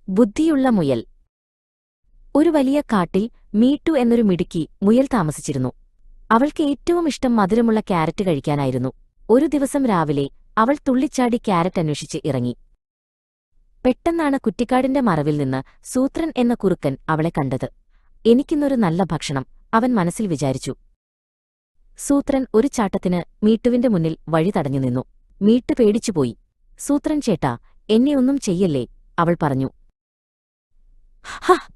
ബുദ്ധിയുള്ള മുയൽ. ഒരു വലിയ കാട്ടിൽ മീട്ടു എന്നൊരു മിടുക്കി മുയൽ താമസിച്ചിരുന്നു. അവൾക്ക് ഏറ്റവും ഇഷ്ടം മധുരമുള്ള ക്യാരറ്റ് കഴിക്കാനായിരുന്നു. ഒരു ദിവസം രാവിലെ അവൾ തുള്ളിച്ചാടി ക്യാരറ്റ് അന്വേഷിച്ച് ഇറങ്ങി. പെട്ടെന്നാണ് കുറ്റിക്കാടിന്റെ മറവിൽ നിന്ന് സൂത്രൻ എന്ന കുറുക്കൻ അവളെ കണ്ടത്. എനിക്കിന്നൊരു നല്ല ഭക്ഷണം, അവൻ മനസ്സിൽ വിചാരിച്ചു. സൂത്രൻ ഒരു ചാട്ടത്തിന് മീട്ടുവിന്റെ മുന്നിൽ വഴി തടഞ്ഞു നിന്നു. മീട്ടു പേടിച്ചുപോയി. സൂത്രൻ ചേട്ടാ, എന്നെ ഒന്നും ചെയ്യല്ലേ, അവൾ പറഞ്ഞു. ഹ,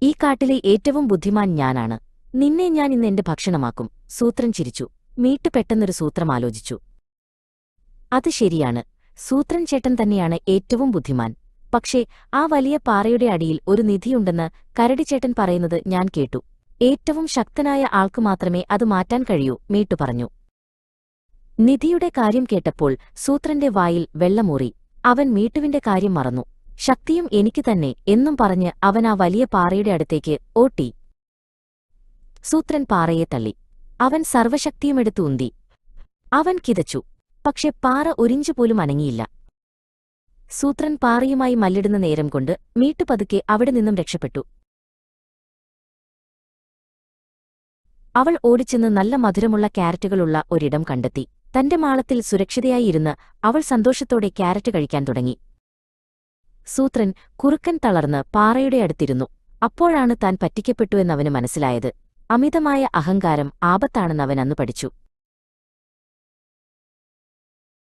ഈ കാട്ടിലെ ഏറ്റവും ബുദ്ധിമാൻ ഞാനാണ്. നിന്നെ ഞാൻ ഇന്ന് എന്റെ ഭക്ഷണമാക്കും, സൂത്രൻ ചിരിച്ചു. മീട്ടു പെട്ടെന്നൊരു സൂത്രം ആലോചിച്ചു. അത് ശരിയാണ്, സൂത്രൻ ചേട്ടൻ തന്നെയാണ് ഏറ്റവും ബുദ്ധിമാൻ. പക്ഷേ ആ വലിയ പാറയുടെ അടിയിൽ ഒരു നിധിയുണ്ടെന്ന് കരടിച്ചേട്ടൻ പറയുന്നത് ഞാൻ കേട്ടു. ഏറ്റവും ശക്തനായ ആൾക്കു മാത്രമേ അത് മാറ്റാൻ കഴിയൂ, മീട്ടു പറഞ്ഞു. നിധിയുടെ കാര്യം കേട്ടപ്പോൾ സൂത്രന്റെ വായിൽ വെള്ളമൂറി. അവൻ മീട്ടുവിന്റെ കാര്യം മറന്നു. ശക്തിയും എനിക്ക് തന്നെ എന്നും പറഞ്ഞ് അവൻ ആ വലിയ പാറയുടെ അടുത്തേക്ക് ഓട്ടി. സൂത്രൻ പാറയെ തള്ളി. അവൻ സർവശക്തിയുമെടുത്ത് ഉന്തി. അവൻ കിതച്ചു. പക്ഷെ പാറ ഒരിഞ്ചുപോലും അനങ്ങിയില്ല. സൂത്രൻ പാറയുമായി മല്ലിടുന്ന നേരം കൊണ്ട് മീട്ടു പതുക്കെ അവിടെ നിന്നും രക്ഷപ്പെട്ടു. അവൾ ഓടിച്ചെന്ന് നല്ല മധുരമുള്ള ക്യാരറ്റുകളുള്ള ഒരിടം കണ്ടെത്തി. തന്റെ മാളത്തിൽ സുരക്ഷിതയായി ഇരുന്ന് അവൾ സന്തോഷത്തോടെ ക്യാരറ്റ് കഴിക്കാൻ തുടങ്ങി. സൂത്രൻ കുറുക്കൻ തളർന്ന് പാറയുടെ അടുത്തിരുന്നു. അപ്പോഴാണ് താൻ പറ്റിക്കപ്പെട്ടു എന്നവന് മനസ്സിലായത്. അമിതമായ അഹങ്കാരം ആപത്താണെന്നവൻ അന്ന് പഠിച്ചു.